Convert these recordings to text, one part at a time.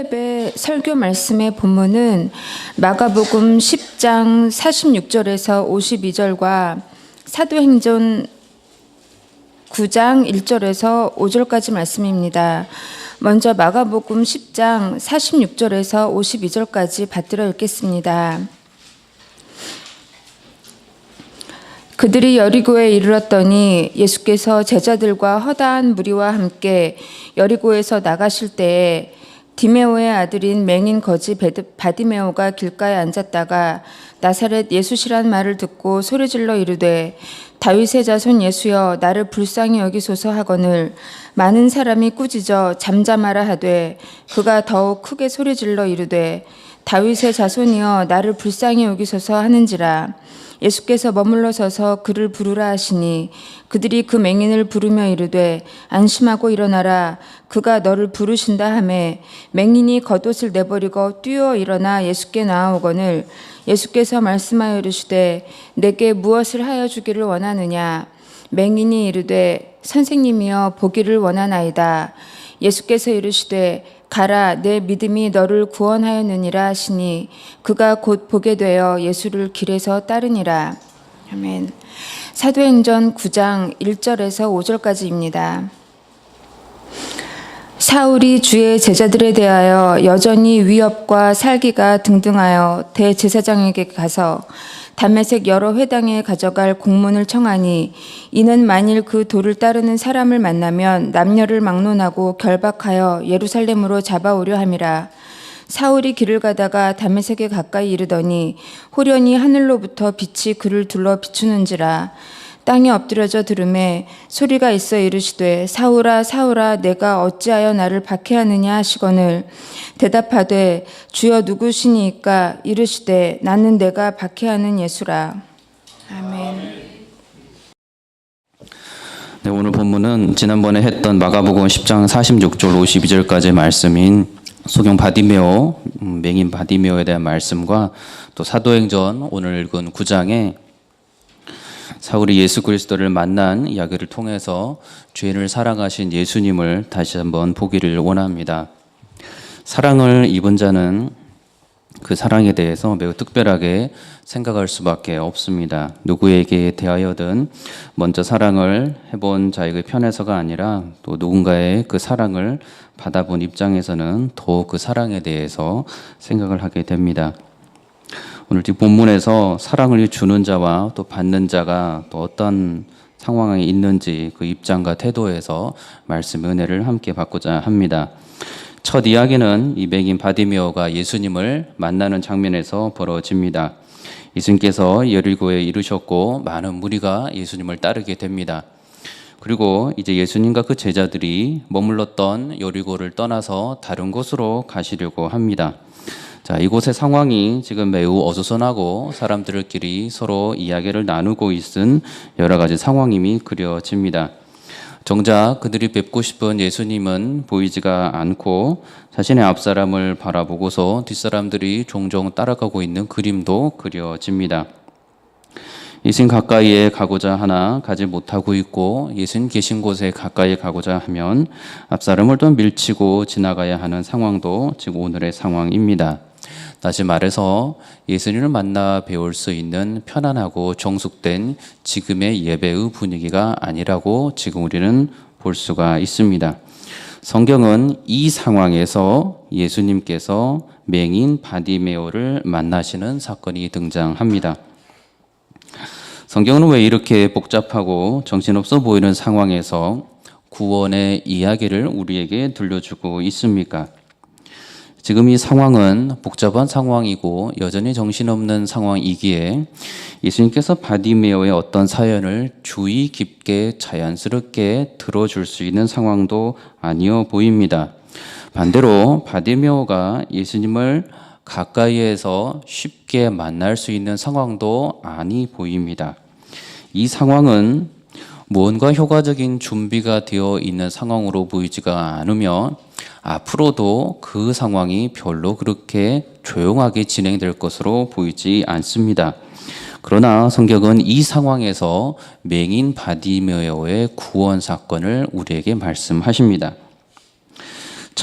설레배 설교 말씀의 본문은 마가복음 10장 46절에서 52절과 사도행전 9장 1절에서 5절까지 말씀입니다. 먼저 마가복음 10장 46절에서 52절까지 받들어 읽겠습니다. 그들이 여리고에 이르렀더니 예수께서 제자들과 허다한 무리와 함께 여리고에서 나가실 때에 디메오의 아들인 맹인 거지 바디메오가 길가에 앉았다가 나사렛 예수시란 말을 듣고 소리질러 이르되 다윗의 자손 예수여 나를 불쌍히 여기소서 하거늘 많은 사람이 꾸짖어 잠잠하라 하되 그가 더욱 크게 소리질러 이르되 다윗의 자손이여 나를 불쌍히 여기소서 하는지라. 예수께서 머물러 서서 그를 부르라 하시니 그들이 그 맹인을 부르며 이르되 안심하고 일어나라 그가 너를 부르신다 하매 맹인이 겉옷을 내버리고 뛰어 일어나 예수께 나아오거늘 예수께서 말씀하여 이르시되 내게 무엇을 하여 주기를 원하느냐. 맹인이 이르되 선생님이여 보기를 원하나이다. 예수께서 이르시되 가라 내 믿음이 너를 구원하였느니라 하시니 그가 곧 보게 되어 예수를 길에서 따르니라. 아멘. 사도행전 9장 1절에서 5절까지입니다. 사울이 주의 제자들에 대하여 여전히 위협과 살기가 등등하여 대제사장에게 가서 다메섹 여러 회당에 가져갈 공문을 청하니 이는 만일 그 도를 따르는 사람을 만나면 남녀를 막론하고 결박하여 예루살렘으로 잡아오려 함이라. 사울이 길을 가다가 다메섹에 가까이 이르더니 호련히 하늘로부터 빛이 그를 둘러 비추는지라. 땅에 엎드려져 들으매 소리가 있어 이르시되 사울아 사울아 내가 어찌하여 나를 박해하느냐 하시거늘 대답하되 주여 누구시니까 이르시되 나는 내가 박해하는 예수라. 아멘. 네, 오늘 본문은 지난번에 했던 마가복음 10장 46절 52절까지의 말씀인 소경 바디메오, 맹인 바디메오에 대한 말씀과 또 사도행전 오늘 읽은 9장에 사울이 예수 그리스도를 만난 이야기를 통해서 죄인을 사랑하신 예수님을 다시 한번 보기를 원합니다. 사랑을 입은 자는 그 사랑에 대해서 매우 특별하게 생각할 수밖에 없습니다. 누구에게 대하여든 먼저 사랑을 해본 자에게 편해서가 아니라 또 누군가의 그 사랑을 받아본 입장에서는 더욱 그 사랑에 대해서 생각을 하게 됩니다. 오늘 이 본문에서 사랑을 주는 자와 또 받는 자가 또 어떤 상황에 있는지 그 입장과 태도에서 말씀의 은혜를 함께 받고자 합니다. 첫 이야기는 이 맹인 바디메오가 예수님을 만나는 장면에서 벌어집니다. 예수님께서 여리고에 이르셨고 많은 무리가 예수님을 따르게 됩니다. 그리고 이제 예수님과 그 제자들이 머물렀던 여리고를 떠나서 다른 곳으로 가시려고 합니다. 자, 이곳의 상황이 지금 매우 어수선하고 사람들끼리 서로 이야기를 나누고 있은 여러 가지 상황임이 그려집니다. 정작 그들이 뵙고 싶은 예수님은 보이지가 않고 자신의 앞사람을 바라보고서 뒷사람들이 종종 따라가고 있는 그림도 그려집니다. 예수님 가까이에 가고자 하나 가지 못하고 있고 예수님 계신 곳에 가까이 가고자 하면 앞사람을 또 밀치고 지나가야 하는 상황도 지금 오늘의 상황입니다. 다시 말해서 예수님을 만나 배울 수 있는 편안하고 정숙된 지금의 예배의 분위기가 아니라고 지금 우리는 볼 수가 있습니다. 성경은 이 상황에서 예수님께서 맹인 바디메오를 만나시는 사건이 등장합니다. 성경은 왜 이렇게 복잡하고 정신없어 보이는 상황에서 구원의 이야기를 우리에게 들려주고 있습니까? 지금 이 상황은 복잡한 상황이고 여전히 정신없는 상황이기에 예수님께서 바디메오의 어떤 사연을 주의 깊게 자연스럽게 들어줄 수 있는 상황도 아니어 보입니다. 반대로 바디메오가 예수님을 가까이에서 쉽게 만날 수 있는 상황도 아니 보입니다. 이 상황은 무언가 효과적인 준비가 되어 있는 상황으로 보이지가 않으며 앞으로도 그 상황이 별로 그렇게 조용하게 진행될 것으로 보이지 않습니다. 그러나 성경은 이 상황에서 맹인 바디메오의 구원 사건을 우리에게 말씀하십니다.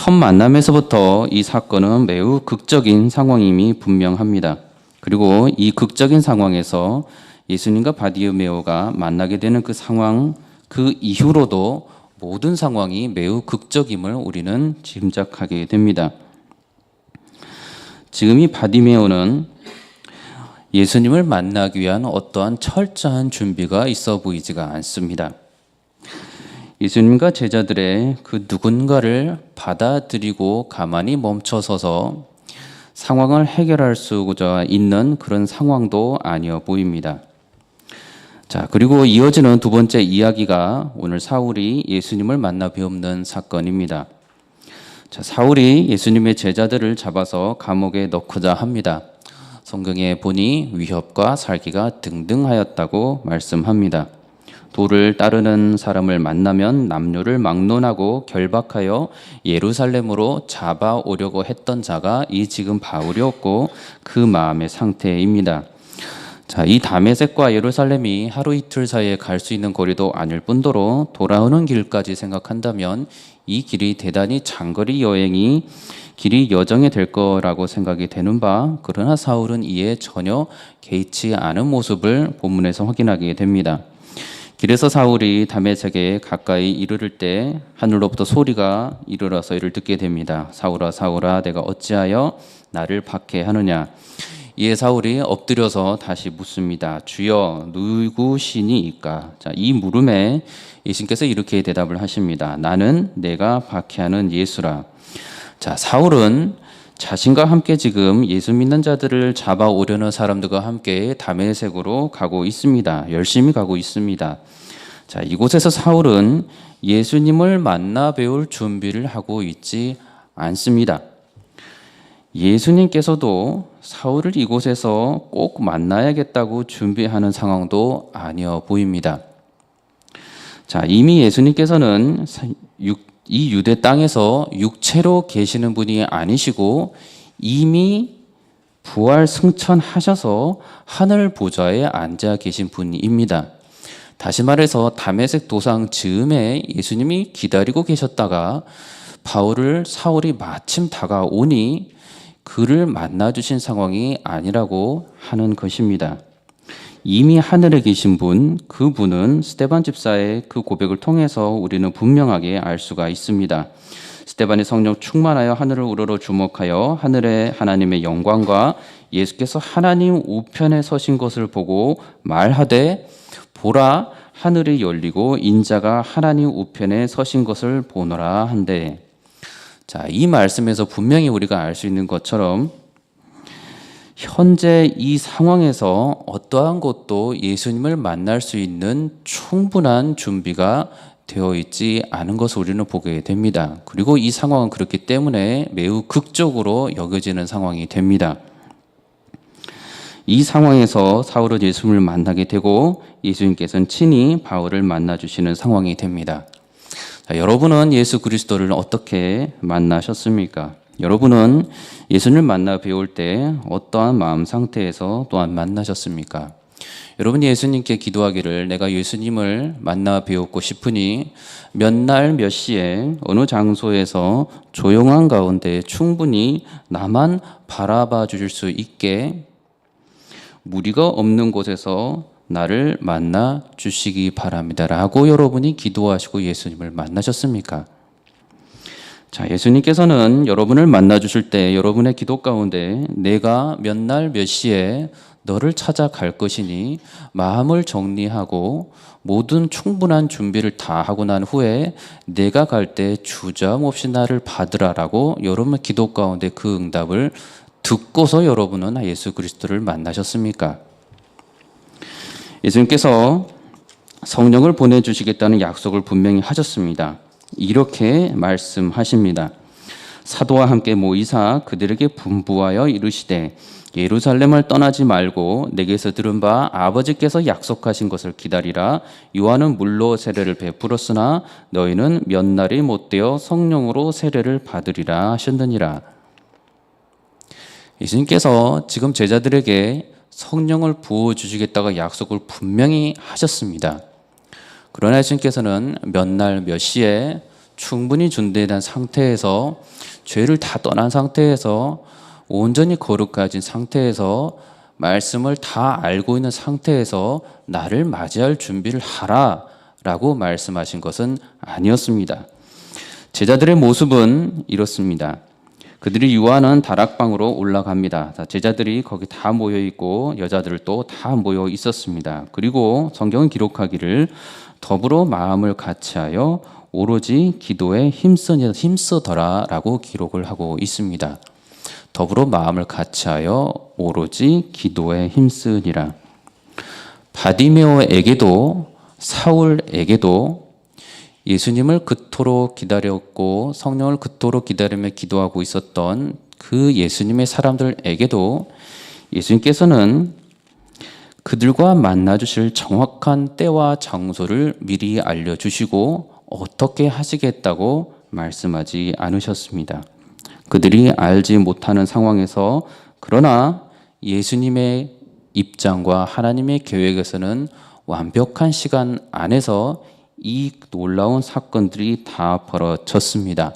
첫 만남에서부터 이 사건은 매우 극적인 상황임이 분명합니다. 그리고 이 극적인 상황에서 예수님과 바디메오가 만나게 되는 그 상황, 그 이후로도 모든 상황이 매우 극적임을 우리는 짐작하게 됩니다. 지금 이 바디메오는 예수님을 만나기 위한 어떠한 철저한 준비가 있어 보이지가 않습니다. 예수님과 제자들의 그 누군가를 받아들이고 가만히 멈춰서서 상황을 해결할 수가 있는 그런 상황도 아니어 보입니다. 자, 그리고 이어지는 두 번째 이야기가 오늘 사울이 예수님을 만나 배우는 사건입니다. 자, 사울이 예수님의 제자들을 잡아서 감옥에 넣고자 합니다. 성경에 보니 위협과 살기가 등등하였다고 말씀합니다. 도를 따르는 사람을 만나면 남녀를 막론하고 결박하여 예루살렘으로 잡아오려고 했던 자가 이 지금 바울이었고 그 마음의 상태입니다. 자, 이 다메섹과 예루살렘이 하루 이틀 사이에 갈 수 있는 거리도 아닐 뿐더러 돌아오는 길까지 생각한다면 이 길이 대단히 장거리 여행이 길이 여정이 될 거라고 생각이 되는 바, 그러나 사울은 이에 전혀 개의치 않은 모습을 본문에서 확인하게 됩니다. 길에서 사울이 다메섹에 가까이 이르를 때 하늘로부터 소리가 이르러서 이를 듣게 됩니다. 사울아 사울아 내가 어찌하여 나를 박해하느냐. 이에 사울이 엎드려서 다시 묻습니다. 주여 누구시니이까. 자, 이 물음에 예수님께서 이렇게 대답을 하십니다. 나는 내가 박해하는 예수라. 자, 사울은 자신과 함께 지금 예수 믿는 자들을 잡아오려는 사람들과 함께 다메섹으로 가고 있습니다. 열심히 가고 있습니다. 자, 이곳에서 사울은 예수님을 만나 배울 준비를 하고 있지 않습니다. 예수님께서도 사울을 이곳에서 꼭 만나야겠다고 준비하는 상황도 아니어 보입니다. 자, 이미 예수님께서는 이 유대 땅에서 육체로 계시는 분이 아니시고 이미 부활 승천하셔서 하늘 보좌에 앉아 계신 분입니다. 다시 말해서 다메섹 도상 즈음에 예수님이 기다리고 계셨다가 사울이 마침 다가오니 그를 만나주신 상황이 아니라고 하는 것입니다. 이미 하늘에 계신 분, 그분은 스데반 집사의 그 고백을 통해서 우리는 분명하게 알 수가 있습니다. 스데반이 성령 충만하여 하늘을 우러러 주목하여 하늘의 하나님의 영광과 예수께서 하나님 우편에 서신 것을 보고 말하되 보라 하늘이 열리고 인자가 하나님 우편에 서신 것을 보노라 한데, 자, 이 말씀에서 분명히 우리가 알 수 있는 것처럼 현재 이 상황에서 어떠한 것도 예수님을 만날 수 있는 충분한 준비가 되어 있지 않은 것을 우리는 보게 됩니다. 그리고 이 상황은 그렇기 때문에 매우 극적으로 여겨지는 상황이 됩니다. 이 상황에서 사울은 예수님을 만나게 되고 예수님께서는 친히 바울을 만나주시는 상황이 됩니다. 자, 여러분은 예수 그리스도를 어떻게 만나셨습니까? 여러분은 예수님을 만나 배울 때 어떠한 마음 상태에서 또한 만나셨습니까? 여러분이 예수님께 기도하기를 내가 예수님을 만나 배우고 싶으니 몇 날 몇 시에 어느 장소에서 조용한 가운데 충분히 나만 바라봐 주실 수 있게 무리가 없는 곳에서 나를 만나 주시기 바랍니다 라고 여러분이 기도하시고 예수님을 만나셨습니까? 자, 예수님께서는 여러분을 만나 주실 때 여러분의 기도 가운데 내가 몇 날 몇 시에 너를 찾아갈 것이니 마음을 정리하고 모든 충분한 준비를 다 하고 난 후에 내가 갈 때 주저함없이 나를 받으라라고 여러분의 기도 가운데 그 응답을 듣고서 여러분은 예수 그리스도를 만나셨습니까? 예수님께서 성령을 보내주시겠다는 약속을 분명히 하셨습니다. 이렇게 말씀하십니다. 사도와 함께 모이사 그들에게 분부하여 이르시되 예루살렘을 떠나지 말고 내게서 들은 바 아버지께서 약속하신 것을 기다리라. 요한은 물로 세례를 베풀었으나 너희는 몇 날이 못되어 성령으로 세례를 받으리라 하셨느니라. 예수님께서 지금 제자들에게 성령을 부어주시겠다고 약속을 분명히 하셨습니다. 그러나 예수님께서는 몇 날 몇 시에 충분히 준비된 상태에서 죄를 다 떠난 상태에서 온전히 거룩해진 상태에서 말씀을 다 알고 있는 상태에서 나를 맞이할 준비를 하라라고 말씀하신 것은 아니었습니다. 제자들의 모습은 이렇습니다. 그들이 유하는 다락방으로 올라갑니다. 제자들이 거기 다 모여 있고 여자들도 다 모여 있었습니다. 그리고 성경은 기록하기를 더불어 마음을 같이하여 오로지 기도에 힘쓰더라라고 기록을 하고 있습니다. 더불어 마음을 같이하여 오로지 기도에 힘쓰니라. 바디메오에게도 사울에게도 예수님을 그토록 기다렸고 성령을 그토록 기다리며 기도하고 있었던 그 예수님의 사람들에게도 예수님께서는 그들과 만나 주실 정확한 때와 장소를 미리 알려주시고 어떻게 하시겠다고 말씀하지 않으셨습니다. 그들이 알지 못하는 상황에서 그러나 예수님의 입장과 하나님의 계획에서는 완벽한 시간 안에서 이 놀라운 사건들이 다 벌어졌습니다.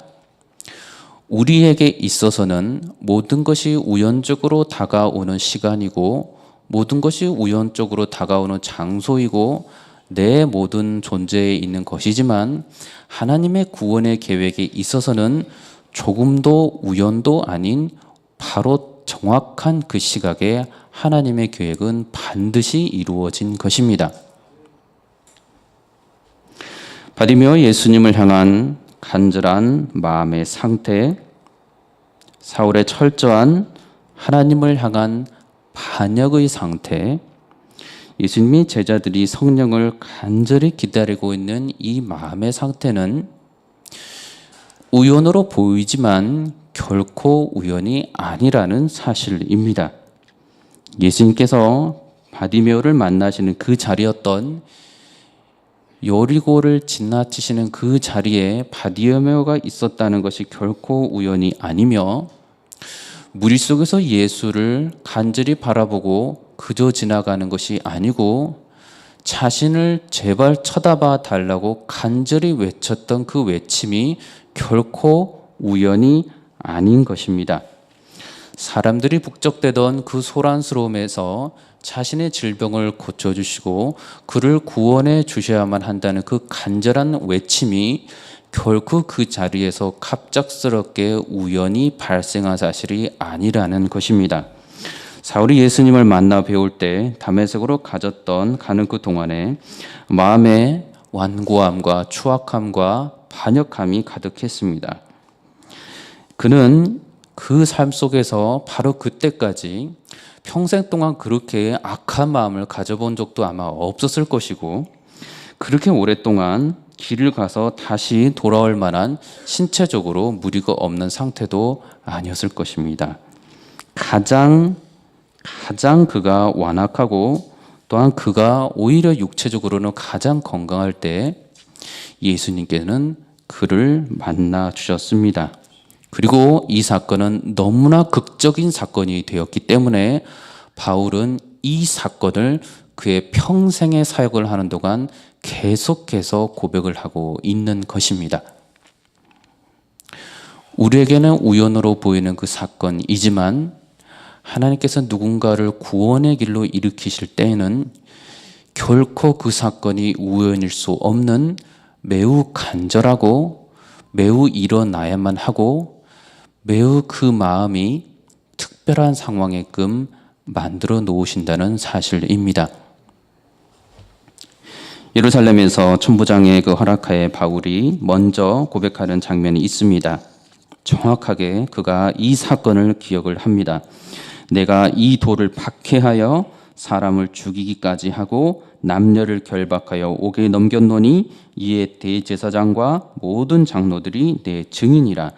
우리에게 있어서는 모든 것이 우연적으로 다가오는 시간이고 모든 것이 우연적으로 다가오는 장소이고 내 모든 존재에 있는 것이지만 하나님의 구원의 계획에 있어서는 조금도 우연도 아닌 바로 정확한 그 시각에 하나님의 계획은 반드시 이루어진 것입니다. 바디메오 예수님을 향한 간절한 마음의 상태, 사울의 철저한 하나님을 향한 반역의 상태, 예수님이 제자들이 성령을 간절히 기다리고 있는 이 마음의 상태는 우연으로 보이지만 결코 우연이 아니라는 사실입니다. 예수님께서 바디메오를 만나시는 그 자리였던 여리고를 지나치시는 그 자리에 바디메오가 있었다는 것이 결코 우연이 아니며 무리 속에서 예수를 간절히 바라보고 그저 지나가는 것이 아니고 자신을 제발 쳐다봐 달라고 간절히 외쳤던 그 외침이 결코 우연이 아닌 것입니다. 사람들이 북적대던 그 소란스러움에서 자신의 질병을 고쳐주시고 그를 구원해 주셔야만 한다는 그 간절한 외침이 결코 그 자리에서 갑작스럽게 우연히 발생한 사실이 아니라는 것입니다. 사울이 예수님을 만나 배울 때 다메섹으로 가는 그 동안에 마음에 완고함과 추악함과 반역함이 가득했습니다. 그는 그 삶 속에서 바로 그때까지 평생 동안 그렇게 악한 마음을 가져본 적도 아마 없었을 것이고 그렇게 오랫동안 길을 가서 다시 돌아올 만한 신체적으로 무리가 없는 상태도 아니었을 것입니다. 가장 그가 완악하고 또한 그가 오히려 육체적으로는 가장 건강할 때 예수님께는 그를 만나 주셨습니다. 그리고 이 사건은 너무나 극적인 사건이 되었기 때문에 바울은 이 사건을 그의 평생의 사역을 하는 동안 계속해서 고백을 하고 있는 것입니다. 우리에게는 우연으로 보이는 그 사건이지만 하나님께서 누군가를 구원의 길로 일으키실 때에는 결코 그 사건이 우연일 수 없는 매우 간절하고 매우 일어나야만 하고 매우 그 마음이 특별한 상황에끔 만들어 놓으신다는 사실입니다. 예루살렘에서 천부장의 그 허락하에 바울이 먼저 고백하는 장면이 있습니다. 정확하게 그가 이 사건을 기억을 합니다. 내가 이 돌을 박해하여 사람을 죽이기까지 하고 남녀를 결박하여 옥에 넘겼노니 이에 대제사장과 모든 장로들이 내 증인이라.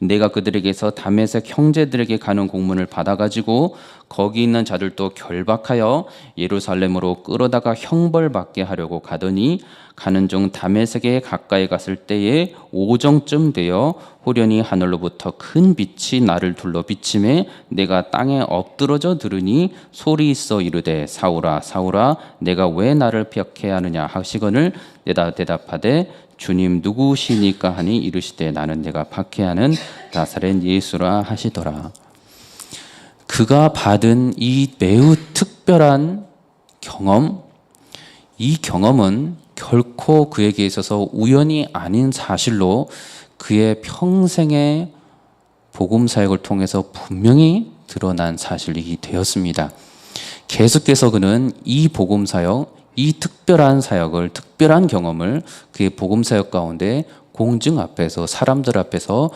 내가 그들에게서 다메섹 형제들에게 가는 공문을 받아가지고 거기 있는 자들도 결박하여 예루살렘으로 끌어다가 형벌받게 하려고 가더니 가는 중 다메섹에 가까이 갔을 때에 오정쯤 되어 호련히 하늘로부터 큰 빛이 나를 둘러 비침에 내가 땅에 엎드러져 들으니 소리 있어 이르되 사울아 사울아 내가 왜 나를 박해하느냐 하시거늘 내가 대답하되 주님 누구시니까 하니 이르시되 나는 내가 박해하는 나사렛 예수라 하시더라. 그가 받은 이 매우 특별한 경험, 이 경험은 결코 그에게 있어서 우연이 아닌 사실로 그의 평생의 복음 사역을 통해서 분명히 드러난 사실이 되었습니다. 계속해서 그는 이 복음 사역, 이 특별한 사역을, 특별한 경험을 그의 복음 사역 가운데 공중 앞에서, 사람들 앞에서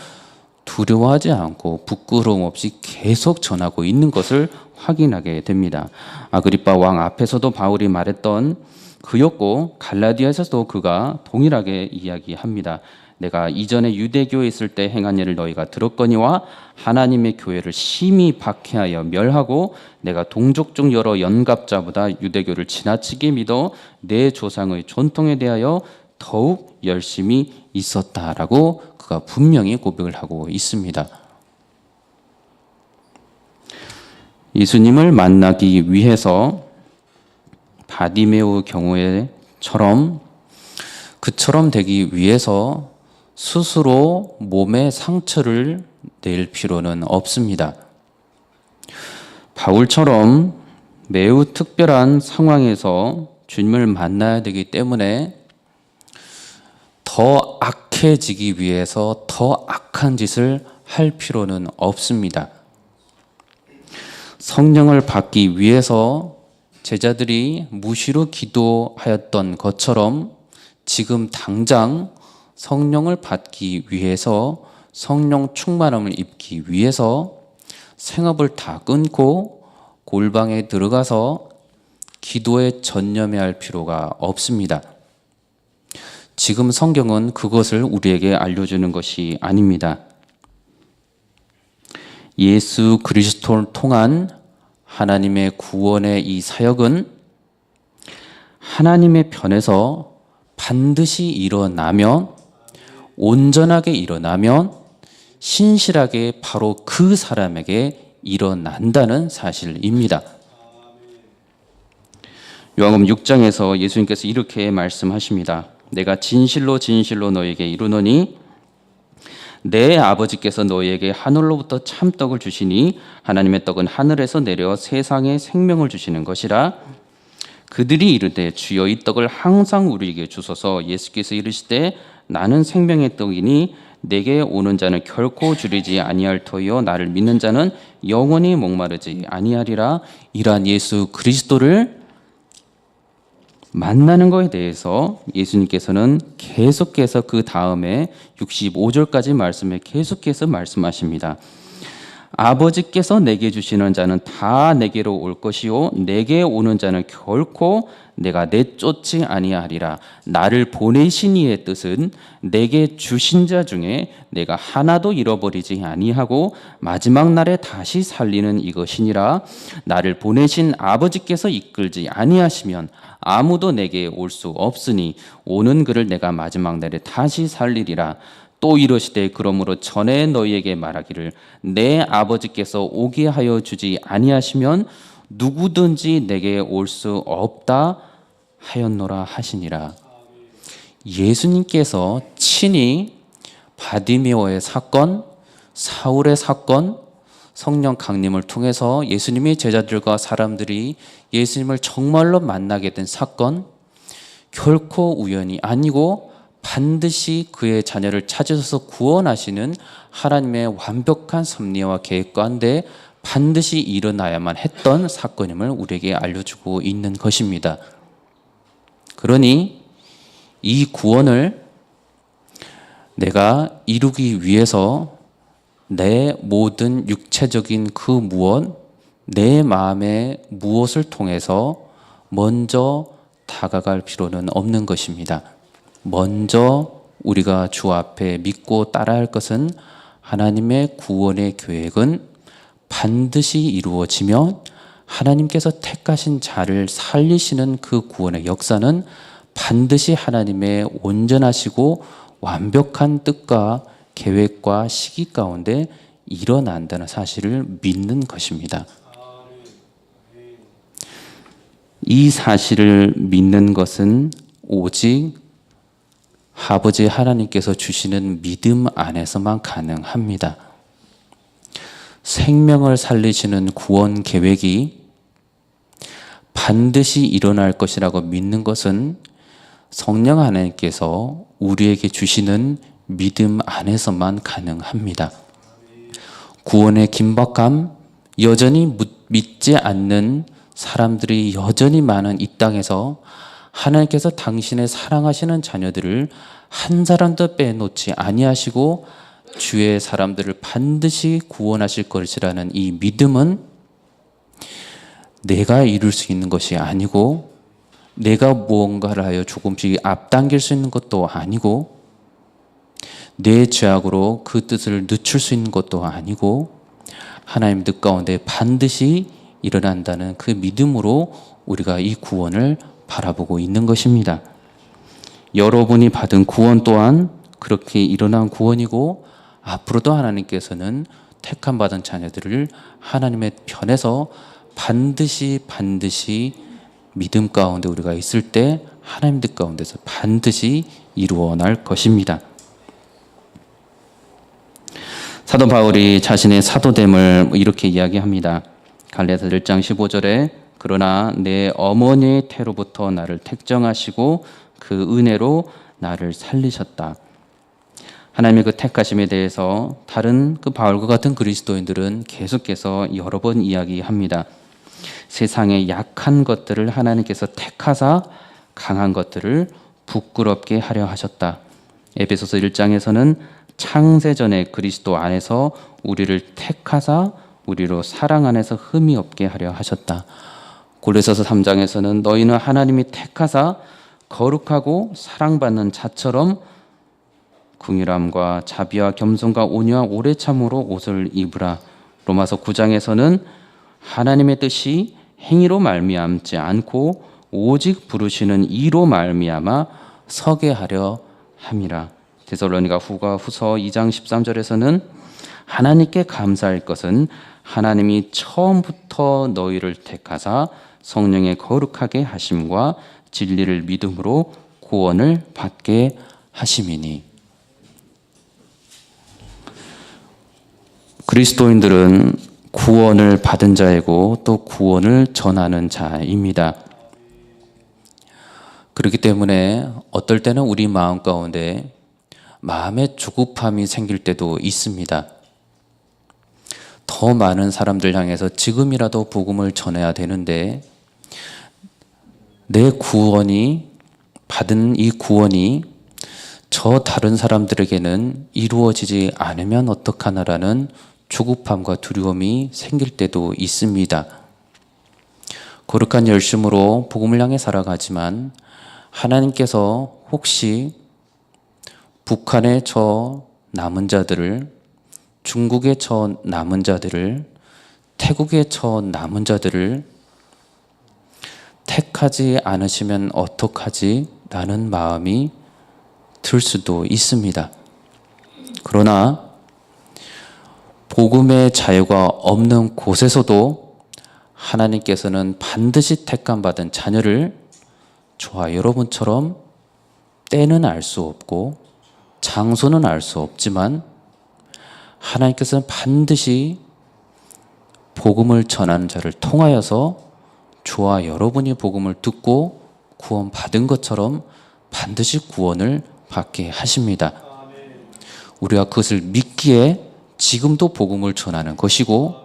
두려워하지 않고 부끄러움 없이 계속 전하고 있는 것을 확인하게 됩니다. 아그리빠 왕 앞에서도 바울이 말했던 그였고 갈라디아에서도 그가 동일하게 이야기합니다. 내가 이전에 유대교에 있을 때 행한 일을 너희가 들었거니와 하나님의 교회를 심히 박해하여 멸하고 내가 동족 중 여러 연갑자보다 유대교를 지나치게 믿어 내 조상의 전통에 대하여 더욱 열심히 있었다라고 그가 분명히 고백을 하고 있습니다. 예수님을 만나기 위해서 바디메오 경우에처럼 그처럼 되기 위해서 스스로 몸에 상처를 낼 필요는 없습니다. 바울처럼 매우 특별한 상황에서 주님을 만나야 되기 때문에 더 악해지기 위해서 더 악한 짓을 할 필요는 없습니다. 성령을 받기 위해서 제자들이 무시로 기도하였던 것처럼 지금 당장 성령을 받기 위해서, 성령 충만함을 입기 위해서 생업을 다 끊고 골방에 들어가서 기도에 전념해야 할 필요가 없습니다. 지금 성경은 그것을 우리에게 알려주는 것이 아닙니다. 예수 그리스도를 통한 하나님의 구원의 이 사역은 하나님의 편에서 반드시 일어나면, 온전하게 일어나면 신실하게 바로 그 사람에게 일어난다는 사실입니다. 요한복음 6장에서 예수님께서 이렇게 말씀하십니다. 내가 진실로 진실로 너에게 이르노니 내 아버지께서 너희에게 하늘로부터 참떡을 주시니 하나님의 떡은 하늘에서 내려 세상에 생명을 주시는 것이라. 그들이 이르되 주여 이 떡을 항상 우리에게 주소서. 예수께서 이르시되 나는 생명의 떡이니 내게 오는 자는 결코 줄이지 아니할 터이요 나를 믿는 자는 영원히 목마르지 아니하리라. 이러한 예수 그리스도를 만나는 것에 대해서 예수님께서는 계속해서 그 다음에 65절까지 말씀에 계속해서 말씀하십니다. 아버지께서 내게 주시는 자는 다 내게로 올 것이요 내게 오는 자는 결코 내가 내쫓지 아니하리라. 나를 보내신 이의 뜻은 내게 주신 자 중에 내가 하나도 잃어버리지 아니하고 마지막 날에 다시 살리는 이것이니라. 나를 보내신 아버지께서 이끌지 아니하시면 아무도 내게 올 수 없으니 오는 그를 내가 마지막 날에 다시 살리리라. 또 이르시되 그러므로 전에 너희에게 말하기를 내 아버지께서 오게 하여 주지 아니하시면 누구든지 내게 올 수 없다 하였노라 하시니라. 예수님께서 친히 바디메오의 사건, 사울의 사건, 성령 강림을 통해서 예수님의 제자들과 사람들이 예수님을 정말로 만나게 된 사건, 결코 우연이 아니고 반드시 그의 자녀를 찾으셔서 구원하시는 하나님의 완벽한 섭리와 계획 가운데 반드시 일어나야만 했던 사건임을 우리에게 알려주고 있는 것입니다. 그러니 이 구원을 내가 이루기 위해서 내 모든 육체적인 그 무엇, 내 마음의 무엇을 통해서 먼저 다가갈 필요는 없는 것입니다. 먼저 우리가 주 앞에 믿고 따라야 할 것은 하나님의 구원의 계획은 반드시 이루어지며 하나님께서 택하신 자를 살리시는 그 구원의 역사는 반드시 하나님의 온전하시고 완벽한 뜻과 계획과 시기 가운데 일어난다는 사실을 믿는 것입니다. 이 사실을 믿는 것은 오직 아버지 하나님께서 주시는 믿음 안에서만 가능합니다. 생명을 살리시는 구원 계획이 반드시 일어날 것이라고 믿는 것은 성령 하나님께서 우리에게 주시는 믿음 안에서만 가능합니다. 구원의 긴박감, 여전히 믿지 않는 사람들이 여전히 많은 이 땅에서 하나님께서 당신의 사랑하시는 자녀들을 한 사람도 빼놓지 아니하시고 주의 사람들을 반드시 구원하실 것이라는 이 믿음은 내가 이룰 수 있는 것이 아니고 내가 무언가를 하여 조금씩 앞당길 수 있는 것도 아니고 내 죄악으로 그 뜻을 늦출 수 있는 것도 아니고 하나님 뜻 가운데 반드시 일어난다는 그 믿음으로 우리가 이 구원을 바라보고 있는 것입니다. 여러분이 받은 구원 또한 그렇게 일어난 구원이고 앞으로도 하나님께서는 택함 받은 자녀들을 하나님의 편에서 반드시 믿음 가운데 우리가 있을 때 하나님 뜻 가운데서 반드시 이루어 날 것입니다. 사도 바울이 자신의 사도됨을 이렇게 이야기합니다. 갈라디아서 1장 15절에 그러나 내 어머니의 태로부터 나를 택정하시고 그 은혜로 나를 살리셨다. 하나님의 그 택하심에 대해서 다른 그 바울과 같은 그리스도인들은 계속해서 여러 번 이야기합니다. 세상의 약한 것들을 하나님께서 택하사 강한 것들을 부끄럽게 하려 하셨다. 에베소서 1장에서는 창세전에 그리스도 안에서 우리를 택하사 우리로 사랑 안에서 흠이 없게 하려 하셨다. 고린도서 3장에서는 너희는 하나님이 택하사 거룩하고 사랑받는 자처럼 긍휼함과 자비와 겸손과 온유와 오래 참으로 옷을 입으라. 로마서 9장에서는 하나님의 뜻이 행위로 말미암지 않고 오직 부르시는 이로 말미암아 서게 하려 함이라. 데살로니가 후서 2장 13절에서는 하나님께 감사할 것은 하나님이 처음부터 너희를 택하사 성령의 거룩하게 하심과 진리를 믿음으로 구원을 받게 하심이니. 그리스도인들은 구원을 받은 자이고 또 구원을 전하는 자입니다. 그렇기 때문에 어떨 때는 우리 마음 가운데 마음의 조급함이 생길 때도 있습니다. 더 많은 사람들 향해서 지금이라도 복음을 전해야 되는데 내 구원이 받은 이 구원이 저 다른 사람들에게는 이루어지지 않으면 어떡하나라는 조급함과 두려움이 생길 때도 있습니다. 거룩한 열심으로 복음을 향해 살아가지만 하나님께서 혹시 북한의 저 남은 자들을, 중국의 저 남은 자들을, 태국의 저 남은 자들을 택하지 않으시면 어떡하지? 라는 마음이 들 수도 있습니다. 그러나 복음의 자유가 없는 곳에서도 하나님께서는 반드시 택함받은 자녀를 저와 여러분처럼 때는 알 수 없고 장소는 알 수 없지만 하나님께서는 반드시 복음을 전하는 자를 통하여서 저와 여러분이 복음을 듣고 구원받은 것처럼 반드시 구원을 받게 하십니다. 우리가 그것을 믿기에 지금도 복음을 전하는 것이고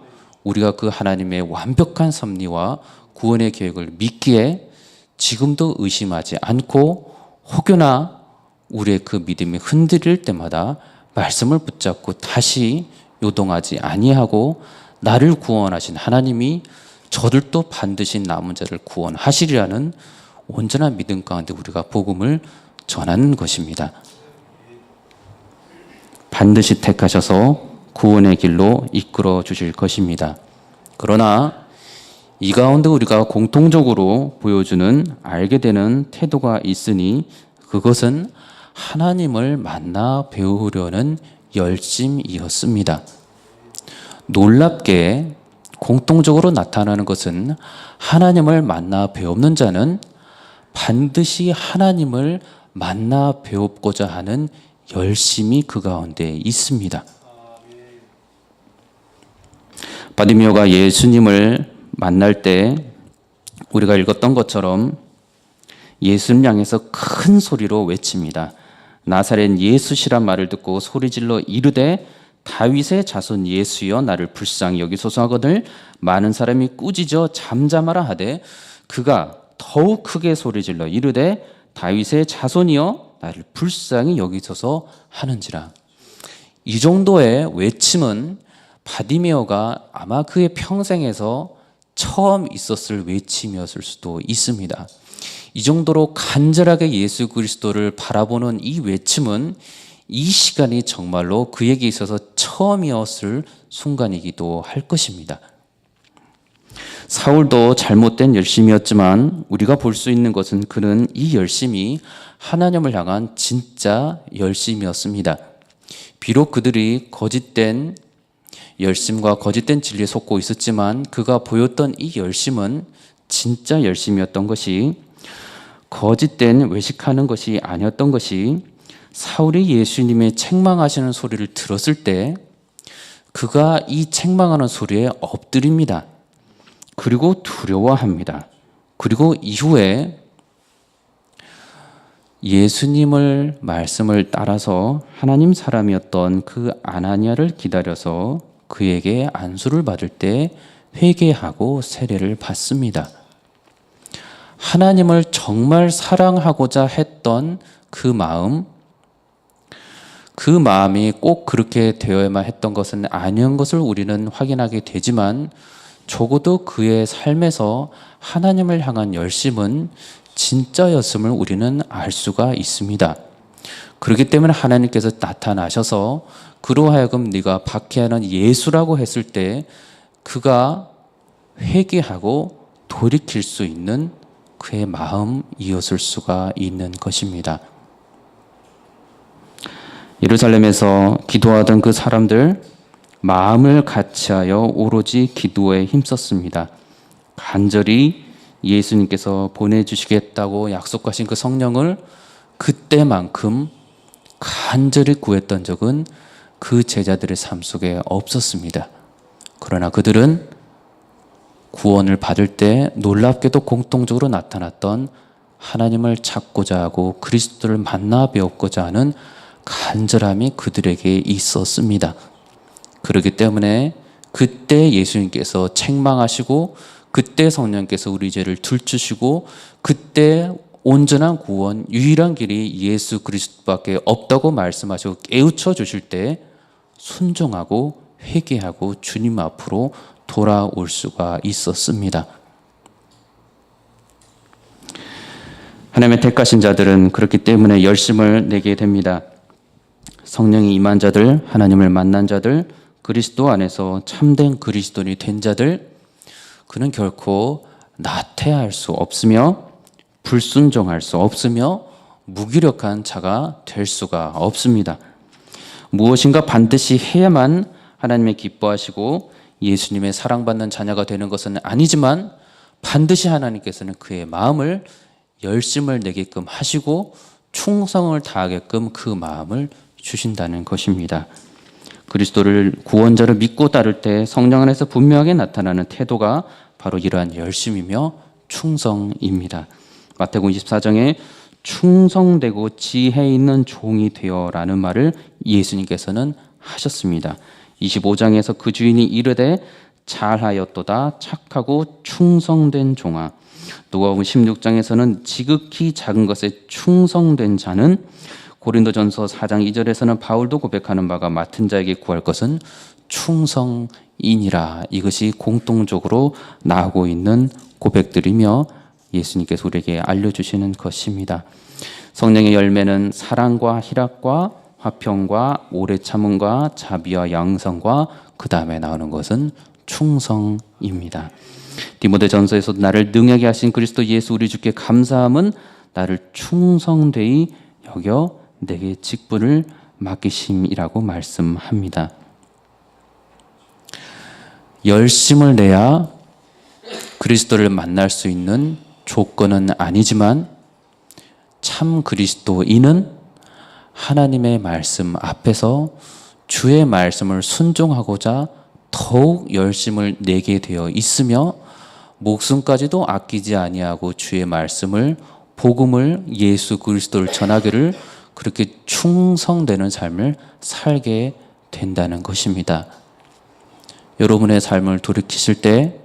우리가 그 하나님의 완벽한 섭리와 구원의 계획을 믿기에 지금도 의심하지 않고 혹여나 우리의 그 믿음이 흔들릴 때마다 말씀을 붙잡고 다시 요동하지 아니하고 나를 구원하신 하나님이 저들도 반드시 남은 자를 구원하시리라는 온전한 믿음 가운데 우리가 복음을 전하는 것입니다. 반드시 택하셔서 구원의 길로 이끌어 주실 것입니다. 그러나 이 가운데 우리가 공통적으로 보여주는 알게 되는 태도가 있으니 그것은 하나님을 만나 배우려는 열심이었습니다. 놀랍게 공통적으로 나타나는 것은 하나님을 만나 배우는 자는 반드시 하나님을 만나 배웁고자 하는 열심이 그 가운데 있습니다. 바디메오가 예수님을 만날 때 우리가 읽었던 것처럼 예수님 향해서 큰 소리로 외칩니다. 나사렛 예수시란 말을 듣고 소리질러 이르되 다윗의 자손 예수여 나를 불쌍히 여기소서 하거늘 많은 사람이 꾸짖어 잠잠하라 하되 그가 더욱 크게 소리질러 이르되 다윗의 자손이여 나를 불쌍히 여기소서 하는지라. 이 정도의 외침은 바디메오가 아마 그의 평생에서 처음 있었을 외침이었을 수도 있습니다. 이 정도로 간절하게 예수 그리스도를 바라보는 이 외침은 이 시간이 정말로 그에게 있어서 처음이었을 순간이기도 할 것입니다. 사울도 잘못된 열심이었지만 우리가 볼 수 있는 것은 그는 이 열심이 하나님을 향한 진짜 열심이었습니다. 비록 그들이 거짓된 열심과 거짓된 진리에 속고 있었지만 그가 보였던 이 열심은 진짜 열심이었던 것이 거짓된 외식하는 것이 아니었던 것이 사울이 예수님의 책망하시는 소리를 들었을 때 그가 이 책망하는 소리에 엎드립니다. 그리고 두려워합니다. 그리고 이후에 예수님을 말씀을 따라서 하나님 사람이었던 그 아나니아를 기다려서 그에게 안수를 받을 때 회개하고 세례를 받습니다. 하나님을 정말 사랑하고자 했던 그 마음이 꼭 그렇게 되어야만 했던 것은 아니었던 것을 우리는 확인하게 되지만 적어도 그의 삶에서 하나님을 향한 열심은 진짜였음을 우리는 알 수가 있습니다. 그렇기 때문에 하나님께서 나타나셔서 그로 하여금 네가 박해하는 예수라고 했을 때 그가 회개하고 돌이킬 수 있는 그의 마음이었을 수가 있는 것입니다. 예루살렘에서 기도하던 그 사람들 마음을 같이하여 오로지 기도에 힘썼습니다. 간절히 예수님께서 보내주시겠다고 약속하신 그 성령을 그때만큼 간절히 구했던 적은 그 제자들의 삶 속에 없었습니다. 그러나 그들은 구원을 받을 때 놀랍게도 공통적으로 나타났던 하나님을 찾고자 하고 그리스도를 만나 배우고자 하는 간절함이 그들에게 있었습니다. 그렇기 때문에 그때 예수님께서 책망하시고 그때 성령께서 우리 죄를 들추시고 그때 온전한 구원, 유일한 길이 예수 그리스도밖에 없다고 말씀하시고 깨우쳐 주실 때 순종하고 회개하고 주님 앞으로 돌아올 수가 있었습니다. 하나님의 택하신 자들은 그렇기 때문에 열심을 내게 됩니다. 성령이 임한 자들, 하나님을 만난 자들, 그리스도 안에서 참된 그리스도인이 된 자들, 그는 결코 나태할 수 없으며 불순종할 수 없으며 무기력한 자가 될 수가 없습니다. 무엇인가 반드시 해야만 하나님의 기뻐하시고 예수님의 사랑받는 자녀가 되는 것은 아니지만 반드시 하나님께서는 그의 마음을 열심을 내게끔 하시고 충성을 다하게끔 그 마음을 주신다는 것입니다. 그리스도를 구원자를 믿고 따를 때 성령 안에서 분명하게 나타나는 태도가 바로 이러한 열심이며 충성입니다. 마태복음 24장에 충성되고 지혜 있는 종이 되어라는 말을 예수님께서는 하셨습니다. 25장에서 그 주인이 이르되 잘하였도다 착하고 충성된 종아. 누가복음 16장에서는 지극히 작은 것에 충성된 자는, 고린도전서 4장 2절에서는 바울도 고백하는 바가 맡은 자에게 구할 것은 충성이니라. 이것이 공통적으로 나오고 있는 고백들이며 예수님께서 우리에게 알려주시는 것입니다. 성령의 열매는 사랑과 희락과 화평과 오래 참음과 자비와 양성과 그 다음에 나오는 것은 충성입니다. 디모데전서에서도 나를 능하게 하신 그리스도 예수 우리 주께 감사함은 나를 충성되이 여겨 내게 직분을 맡기심이라고 말씀합니다. 열심을 내야 그리스도를 만날 수 있는 조건은 아니지만 참 그리스도인은 하나님의 말씀 앞에서 주의 말씀을 순종하고자 더욱 열심을 내게 되어 있으며 목숨까지도 아끼지 아니하고 주의 말씀을 복음을 예수 그리스도를 전하기를 그렇게 충성되는 삶을 살게 된다는 것입니다. 여러분의 삶을 돌이키실 때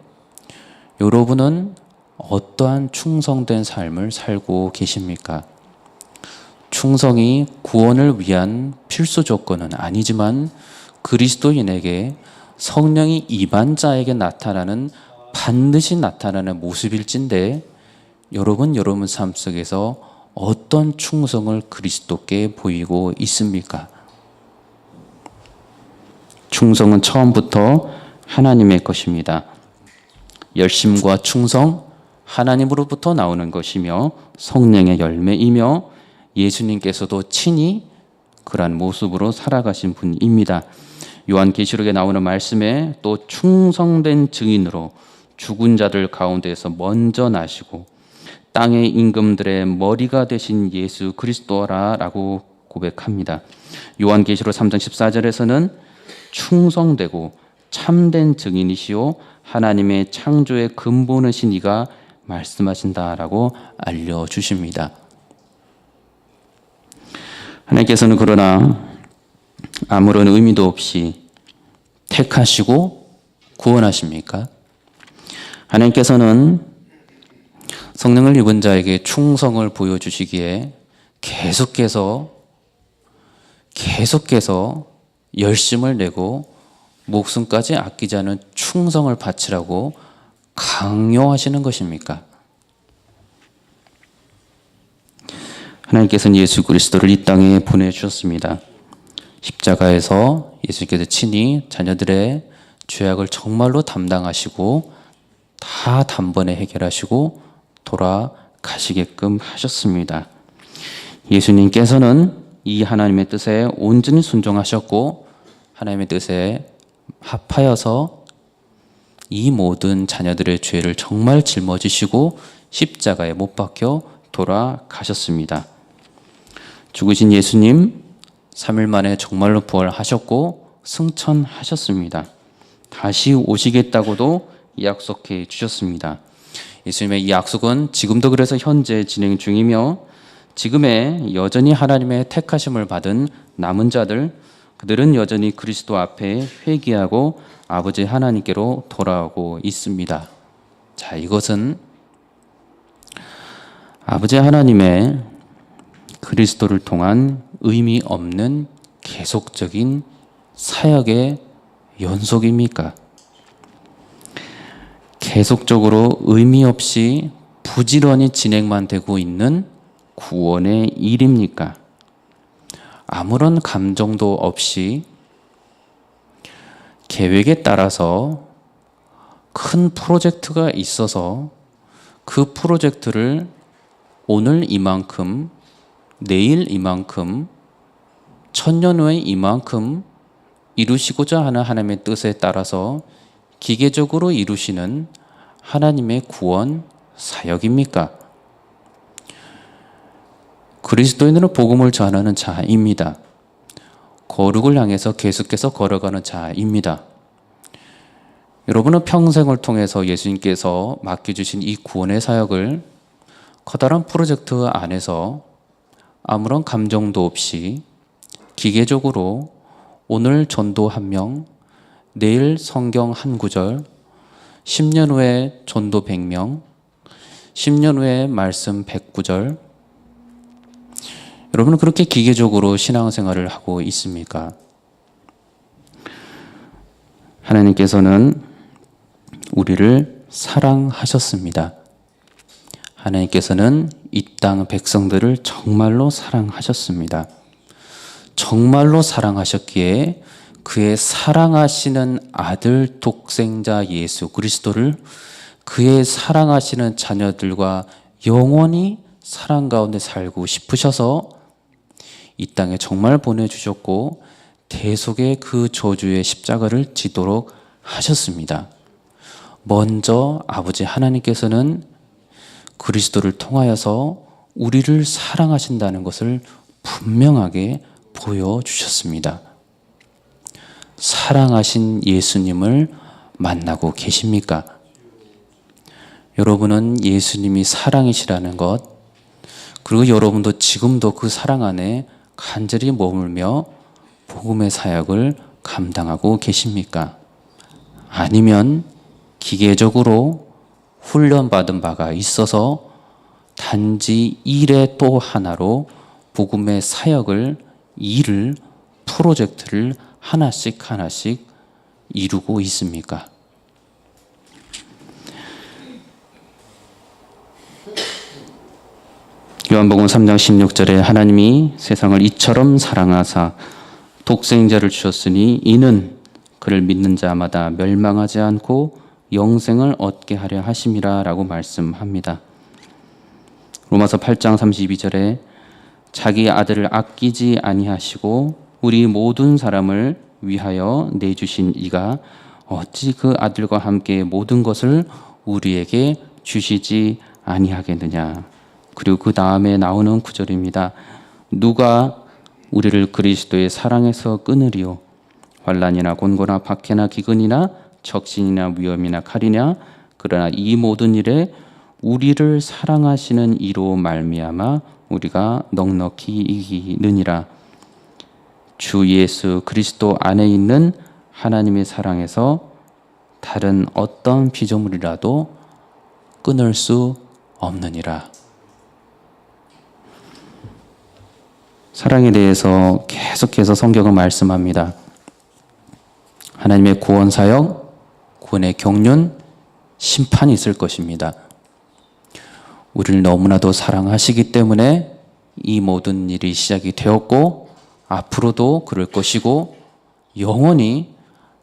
여러분은 어떠한 충성된 삶을 살고 계십니까? 충성이 구원을 위한 필수 조건은 아니지만 그리스도인에게 성령이 이반자에게 나타나는 반드시 나타나는 모습일진데 여러분 삶 속에서 어떤 충성을 그리스도께 보이고 있습니까? 충성은 처음부터 하나님의 것입니다. 열심과 충성, 하나님으로부터 나오는 것이며 성령의 열매이며 예수님께서도 친히 그러한 모습으로 살아가신 분입니다. 요한계시록에 나오는 말씀에 또 충성된 증인으로 죽은 자들 가운데에서 먼저 나시고 땅의 임금들의 머리가 되신 예수 그리스도라라고 고백합니다. 요한계시록 3장 14절에서는 충성되고 참된 증인이시오 하나님의 창조의 근본이신 이가 말씀하신다라고 알려주십니다. 하나님께서는 그러나 아무런 의미도 없이 택하시고 구원하십니까? 하나님께서는 성령을 입은 자에게 충성을 보여주시기에 계속해서 열심을 내고 목숨까지 아끼지 않은 충성을 바치라고 강요하시는 것입니까? 하나님께서는 예수 그리스도를 이 땅에 보내주셨습니다. 십자가에서 예수께서 친히 자녀들의 죄악을 정말로 담당하시고 다 단번에 해결하시고 돌아가시게끔 하셨습니다. 예수님께서는 이 하나님의 뜻에 온전히 순종하셨고 하나님의 뜻에 합하여서 이 모든 자녀들의 죄를 정말 짊어지시고 십자가에 못 박혀 돌아가셨습니다. 죽으신 예수님 3일 만에 정말로 부활하셨고 승천하셨습니다. 다시 오시겠다고도 약속해 주셨습니다. 예수님의 이 약속은 지금도 그래서 현재 진행 중이며 지금의 여전히 하나님의 택하심을 받은 남은 자들 그들은 여전히 그리스도 앞에 회개하고 아버지 하나님께로 돌아오고 있습니다. 자, 이것은 아버지 하나님의 그리스도를 통한 의미 없는 계속적인 사역의 연속입니까? 계속적으로 의미 없이 부지런히 진행만 되고 있는 구원의 일입니까? 아무런 감정도 없이 계획에 따라서 큰 프로젝트가 있어서 그 프로젝트를 오늘 이만큼, 내일 이만큼, 천년 후에 이만큼 이루시고자 하는 하나님의 뜻에 따라서 기계적으로 이루시는 하나님의 구원 사역입니까? 그리스도인으로 복음을 전하는 자입니다. 거룩을 향해서 계속해서 걸어가는 자입니다. 여러분은 평생을 통해서 예수님께서 맡겨주신 이 구원의 사역을 커다란 프로젝트 안에서 아무런 감정도 없이 기계적으로 오늘 전도 한 명, 내일 성경 한 구절, 10년 후에 전도 100명, 10년 후에 말씀 100구절, 여러분은 그렇게 기계적으로 신앙생활을 하고 있습니까? 하나님께서는 우리를 사랑하셨습니다. 하나님께서는 이 땅 백성들을 정말로 사랑하셨습니다. 정말로 사랑하셨기에 그의 사랑하시는 아들 독생자 예수 그리스도를 그의 사랑하시는 자녀들과 영원히 사랑 가운데 살고 싶으셔서 이 땅에 정말 보내주셨고 대속의 그 저주의 십자가를 지도록 하셨습니다. 먼저 아버지 하나님께서는 그리스도를 통하여서 우리를 사랑하신다는 것을 분명하게 보여주셨습니다. 사랑하신 예수님을 만나고 계십니까? 여러분은 예수님이 사랑이시라는 것, 그리고 여러분도 지금도 그 사랑 안에 간절히 머물며 복음의 사역을 감당하고 계십니까? 아니면 기계적으로 훈련받은 바가 있어서 단지 일의 또 하나로 복음의 사역을, 일을, 프로젝트를 하나씩 이루고 있습니까? 요한복음 3장 16절에 하나님이 세상을 이처럼 사랑하사 독생자를 주셨으니 이는 그를 믿는 자마다 멸망하지 않고 영생을 얻게 하려 하심이라 라고 말씀합니다. 로마서 8장 32절에 자기 아들을 아끼지 아니하시고 우리 모든 사람을 위하여 내주신 이가 어찌 그 아들과 함께 모든 것을 우리에게 주시지 아니하겠느냐. 그리고 그 다음에 나오는 구절입니다. 누가 우리를 그리스도의 사랑에서 끊으리요? 환난이나 곤고나 박해나 기근이나 적신이나 위험이나 칼이냐? 그러나 이 모든 일에 우리를 사랑하시는 이로 말미암아 우리가 넉넉히 이기느니라. 주 예수 그리스도 안에 있는 하나님의 사랑에서 다른 어떤 피조물이라도 끊을 수 없느니라. 사랑에 대해서 계속해서 성경은 말씀합니다. 하나님의 구원 사역, 구원의 경륜, 심판이 있을 것입니다. 우리를 너무나도 사랑하시기 때문에 이 모든 일이 시작이 되었고 앞으로도 그럴 것이고 영원히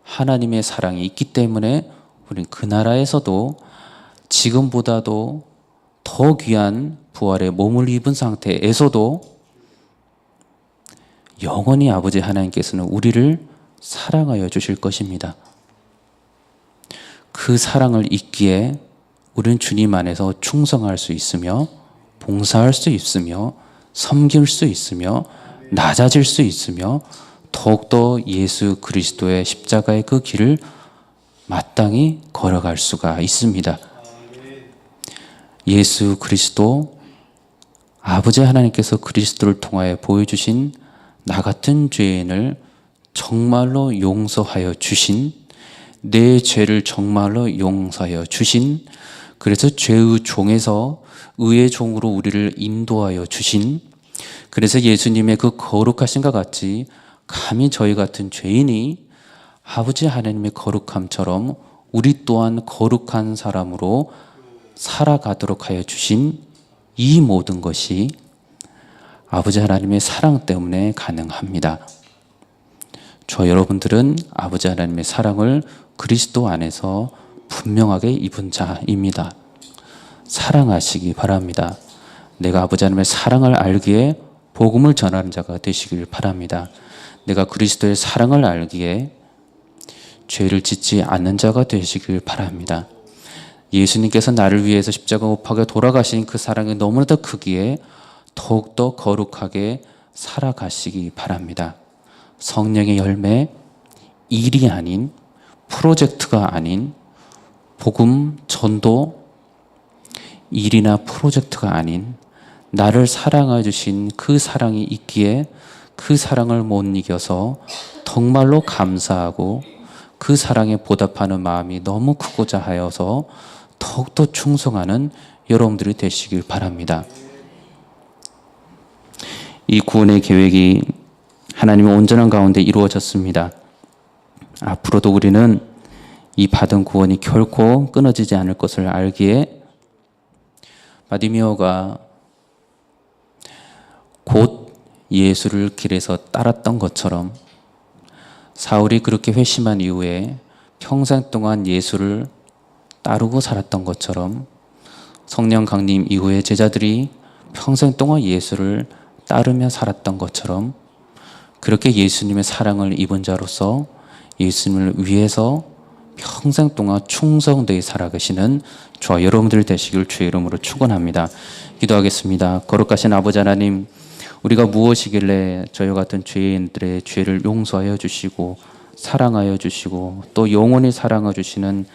하나님의 사랑이 있기 때문에 우리는 그 나라에서도 지금보다도 더 귀한 부활의 몸을 입은 상태에서도 영원히 아버지 하나님께서는 우리를 사랑하여 주실 것입니다. 그 사랑을 잊기에 우리는 주님 안에서 충성할 수 있으며 봉사할 수 있으며 섬길 수 있으며 낮아질 수 있으며 더욱더 예수 그리스도의 십자가의 그 길을 마땅히 걸어갈 수가 있습니다. 예수 그리스도, 아버지 하나님께서 그리스도를 통하여 보여주신 나 같은 죄인을 정말로 용서하여 주신, 내 죄를 정말로 용서하여 주신, 그래서 죄의 종에서 의의 종으로 우리를 인도하여 주신, 그래서 예수님의 그 거룩하신과 같이 감히 저희 같은 죄인이 아버지 하나님의 거룩함처럼 우리 또한 거룩한 사람으로 살아가도록 하여 주신 이 모든 것이 아버지 하나님의 사랑 때문에 가능합니다. 저 여러분들은 아버지 하나님의 사랑을 그리스도 안에서 분명하게 입은 자입니다. 사랑하시기 바랍니다. 내가 아버지 하나님의 사랑을 알기에 복음을 전하는 자가 되시길 바랍니다. 내가 그리스도의 사랑을 알기에 죄를 짓지 않는 자가 되시길 바랍니다. 예수님께서 나를 위해서 십자가 못 박혀 돌아가신 그 사랑이 너무나도 크기에 더욱더 거룩하게 살아가시기 바랍니다. 성령의 열매, 일이 아닌, 프로젝트가 아닌, 복음, 전도, 일이나 프로젝트가 아닌 나를 사랑해 주신 그 사랑이 있기에 그 사랑을 못 이겨서 정말로 감사하고 그 사랑에 보답하는 마음이 너무 크고자 하여서 더욱더 충성하는 여러분들이 되시길 바랍니다. 이 구원의 계획이 하나님의 온전한 가운데 이루어졌습니다. 앞으로도 우리는 이 받은 구원이 결코 끊어지지 않을 것을 알기에 바디메오가 곧 예수를 길에서 따랐던 것처럼 사울이 그렇게 회심한 이후에 평생 동안 예수를 따르고 살았던 것처럼 성령 강림 이후에 제자들이 평생 동안 예수를 따르며 살았던 것처럼 그렇게 예수님의 사랑을 입은 자로서 예수님을 위해서 평생 동안 충성되게 살아가시는 저와 여러분들 되시길 주의 이름으로 축원합니다. 기도하겠습니다. 거룩하신 아버지 하나님, 우리가 무엇이길래 저희 같은 죄인들의 죄를 용서하여 주시고 사랑하여 주시고 또 영원히 사랑해 주시는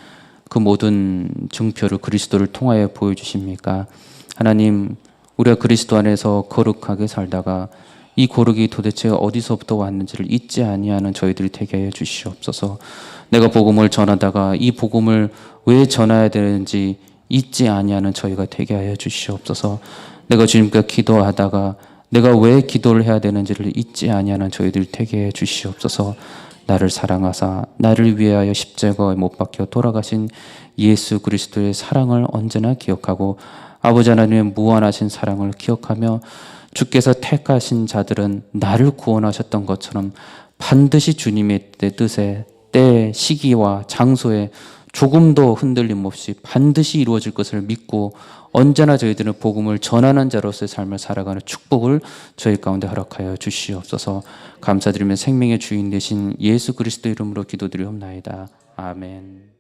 그 모든 증표를 그리스도를 통하여 보여주십니까? 하나님, 우리가 그리스도 안에서 거룩하게 살다가 이 거룩이 도대체 어디서부터 왔는지를 잊지 아니하는 저희들이 되게 하여 주시옵소서. 내가 복음을 전하다가 이 복음을 왜 전해야 되는지 잊지 아니하는 저희가 되게 하여 주시옵소서. 내가 주님께 기도하다가 내가 왜 기도를 해야 되는지를 잊지 아니하는 저희들이 되게 해 주시옵소서. 나를 사랑하사 나를 위하여 십자가에 못 박혀 돌아가신 예수 그리스도의 사랑을 언제나 기억하고 아버지 하나님의 무한하신 사랑을 기억하며 주께서 택하신 자들은 나를 구원하셨던 것처럼 반드시 주님의 뜻에 때 시기와 장소에 조금도 흔들림 없이 반드시 이루어질 것을 믿고 언제나 저희들은 복음을 전하는 자로서의 삶을 살아가는 축복을 저희 가운데 허락하여 주시옵소서. 감사드리며 생명의 주인 되신 예수 그리스도 이름으로 기도드리옵나이다. 아멘.